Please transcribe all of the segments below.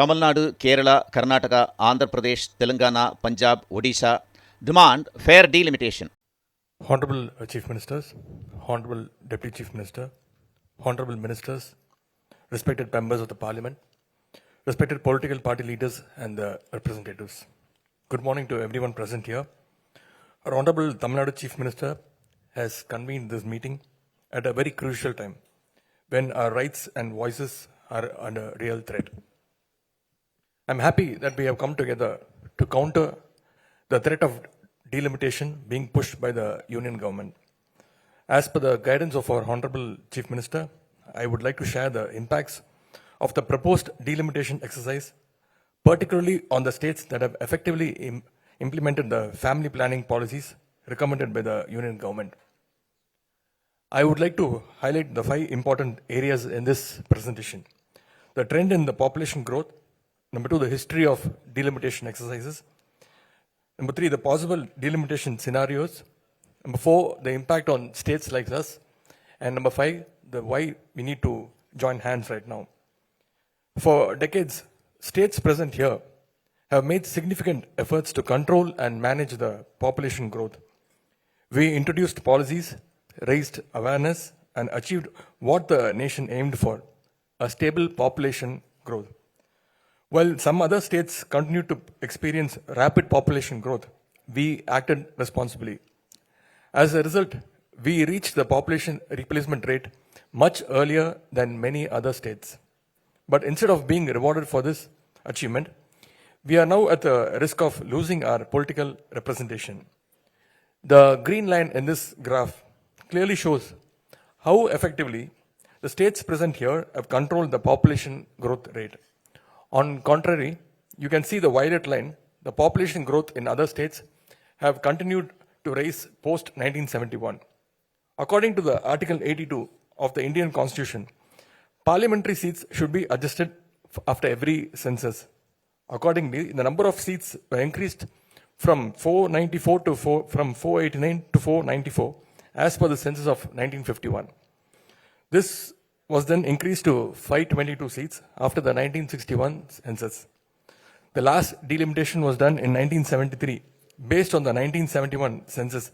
Tamilnadu, Kerala, Karnataka, Andhra Pradesh, Telangana, Punjab, Odisha demand fair delimitation. Honorable Chief Ministers, Honorable Deputy Chief Minister, Honorable Ministers, respected members of the Parliament, respected political party leaders and the representatives. Good morning to everyone present here. Our Honorable Tamilnadu Chief Minister has convened this meeting at a very crucial time when our rights and voices are under real threat. I'm happy that we have come together to counter the threat of delimitation being pushed by the Union government. As per the guidance of our Honorable Chief Minister, I would like to share the impacts of the proposed delimitation exercise, particularly on the states that have effectively implemented the family planning policies recommended by the Union government. I would like to highlight the 5 important areas in this presentation. The trend in the population growth. Number 2, the history of delimitation exercises. Number 3, the possible delimitation scenarios. Number 4, the impact on states like us. And number 5, the why we need to join hands right now. For decades, states present here have made significant efforts to control and manage the population growth. We introduced policies, raised awareness, and achieved what the nation aimed for, a stable population growth. While some other states continued to experience rapid population growth, we acted responsibly. As a result, we reached the population replacement rate much earlier than many other states. But instead of being rewarded for this achievement, we are now at the risk of losing our political representation. The green line in this graph clearly shows how effectively the states present here have controlled the population growth rate. On contrary, you can see the violet line, the population growth in other states have continued to rise post 1971. According to the Article 82 of the Indian Constitution, parliamentary seats should be adjusted after every census. Accordingly, the number of seats were increased from 489 to 494 as per the census of 1951. This was then increased to 522 seats after the 1961 census. The last delimitation was done in 1973 based on the 1971 census,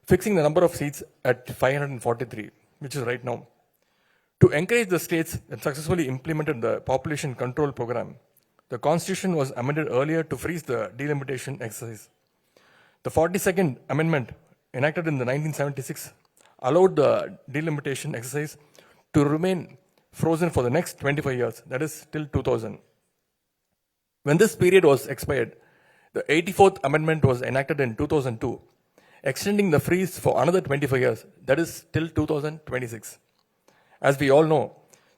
fixing the number of seats at 543, which is right now. To encourage the states that successfully implemented the population control program, the Constitution was amended earlier to freeze the delimitation exercise. The 42nd Amendment, enacted in the 1976, allowed the delimitation exercise to remain frozen for the next 25 years, that is till 2000. When this period was expired, the 84th Amendment was enacted in 2002, extending the freeze for another 25 years, that is till 2026. As we all know,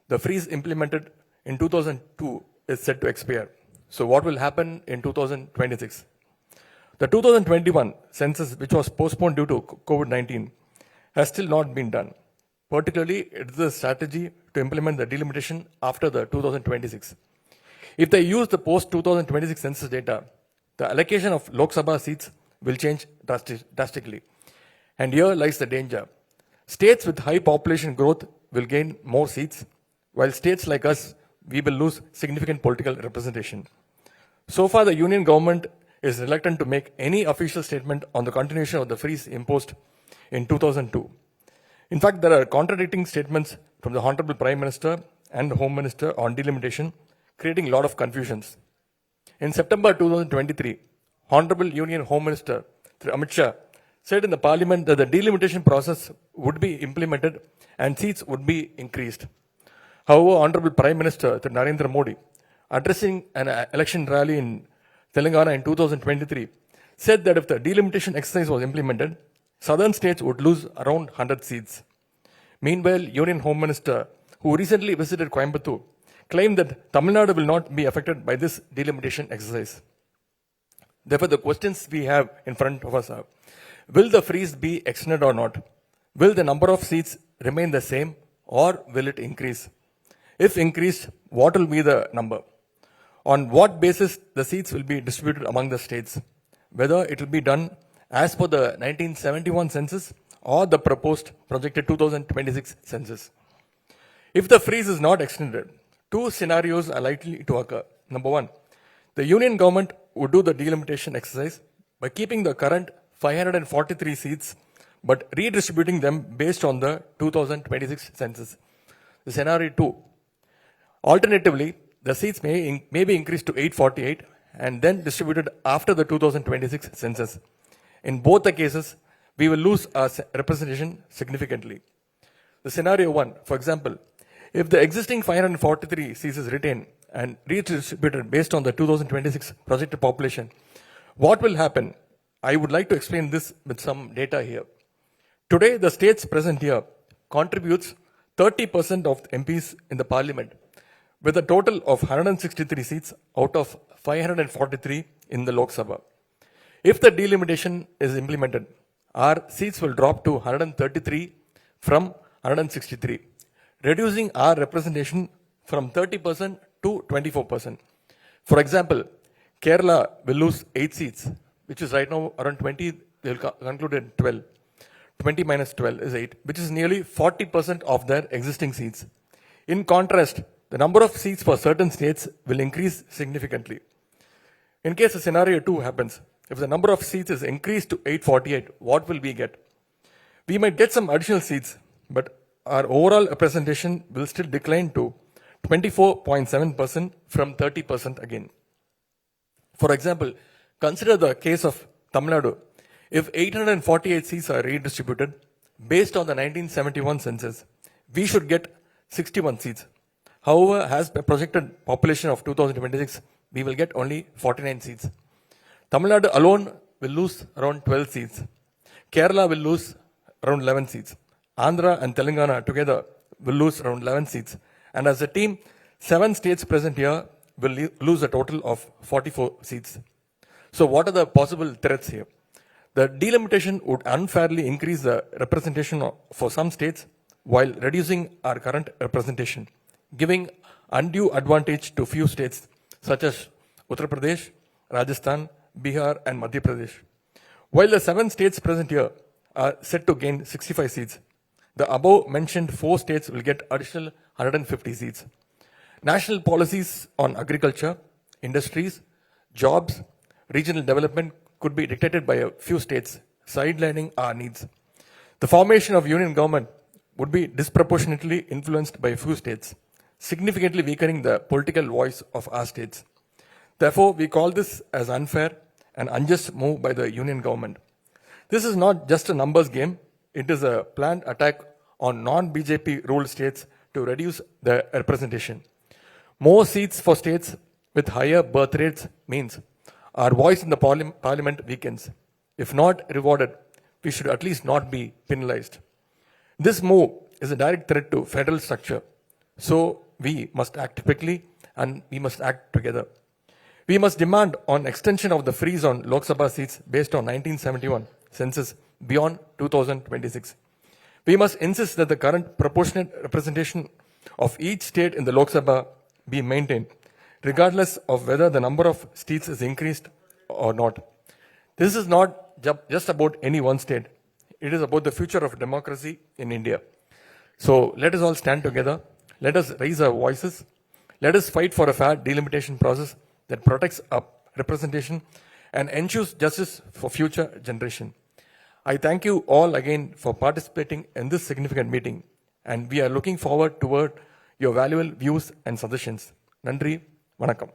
the freeze implemented in 2002 is set to expire. So what will happen in 2026? The 2021 census, which was postponed due to COVID-19, has still not been done. Particularly, it is a strategy to implement the delimitation after the 2026. If they use the post-2026 census data, the allocation of Lok Sabha seats will change drastically. And here lies the danger. States with high population growth will gain more seats, while states like us, we will lose significant political representation. So far, the Union government is reluctant to make any official statement on the continuation of the freeze imposed in 2002. In fact, there are contradicting statements from the Honorable Prime Minister and the Home Minister on delimitation, creating a lot of confusions. In September 2023, Honorable Union Home Minister Amit Shah said in the Parliament that the delimitation process would be implemented and seats would be increased. However, Honorable Prime Minister Narendra Modi, addressing an election rally in Telangana in 2023, said that if the delimitation exercise was implemented, southern states would lose around 100 seats. Meanwhile, Union Home Minister, who recently visited Coimbatore, claimed that Tamilnadu will not be affected by this delimitation exercise. Therefore, the questions we have in front of us are, will the freeze be extended or not? Will the number of seats remain the same or will it increase? If increased, what will be the number? On what basis the seats will be distributed among the states? Whether it will be done as per the 1971 census or the proposed projected 2026 census. If the freeze is not extended, two scenarios are likely to occur. Number one, the union government would do the delimitation exercise by keeping the current 543 seats but redistributing them based on the 2026 census. The scenario 2. Alternatively, the seats may be increased to 848 and then distributed after the 2026 census. In both the cases, we will lose our representation significantly. The scenario 1, for example, if the existing 543 seats is retained and redistributed based on the 2026 projected population, what will happen? I would like to explain this with some data here. Today, the states present here contributes 30% of MPs in the parliament, with a total of 163 seats out of 543 in the Lok Sabha. If the delimitation is implemented, our seats will drop to 133 from 163, reducing our representation from 30% to 24%. For example, Kerala will lose 8 seats, which is right now around 20, they will conclude in 12. 20 minus 12 is 8, which is nearly 40% of their existing seats. In contrast, the number of seats for certain states will increase significantly. In case a scenario 2 happens, if the number of seats is increased to 848, what will we get? We might get some additional seats, but our overall representation will still decline to 24.7% from 30% again. For example, consider the case of Tamilnadu. If 848 seats are redistributed based on the 1971 census, we should get 61 seats. However, as a projected population of 2026, we will get only 49 seats. Tamil Nadu alone will lose around 12 seats. Kerala will lose around 11 seats. Andhra and Telangana together will lose around 11 seats. And as a team, 7 states present here will lose a total of 44 seats. So what are the possible threats here? The delimitation would unfairly increase the representation for some states while reducing our current representation, giving undue advantage to few states such as Uttar Pradesh, Rajasthan, Bihar and Madhya Pradesh. While the 7 states present here are set to gain 65 seats, the above mentioned 4 states will get additional 150 seats. National policies on agriculture, industries, jobs, regional development could be dictated by a few states, sidelining our needs. The formation of union government would be disproportionately influenced by a few states, significantly weakening the political voice of our states. Therefore, we call this as unfair and unjust move by the union government. This is not just a numbers game, it is a planned attack on non-BJP ruled states to reduce their representation. More seats for states with higher birth rates means our voice in the parliament weakens. If not rewarded, we should at least not be penalized. This move is a direct threat to federal structure. So we must act quickly and we must act together. We must demand on extension of the freeze on Lok Sabha seats based on 1971 census beyond 2026. We must insist that the current proportionate representation of each state in the Lok Sabha be maintained, regardless of whether the number of seats is increased or not. This is not just about any one state. It is about the future of democracy in India. So let us all stand together. Let us raise our voices. Let us fight for a fair delimitation process that protects our representation and ensures justice for future generation. I thank you all again for participating in this significant meeting, and we are looking forward toward your valuable views and suggestions. Nandri, Vanakkam.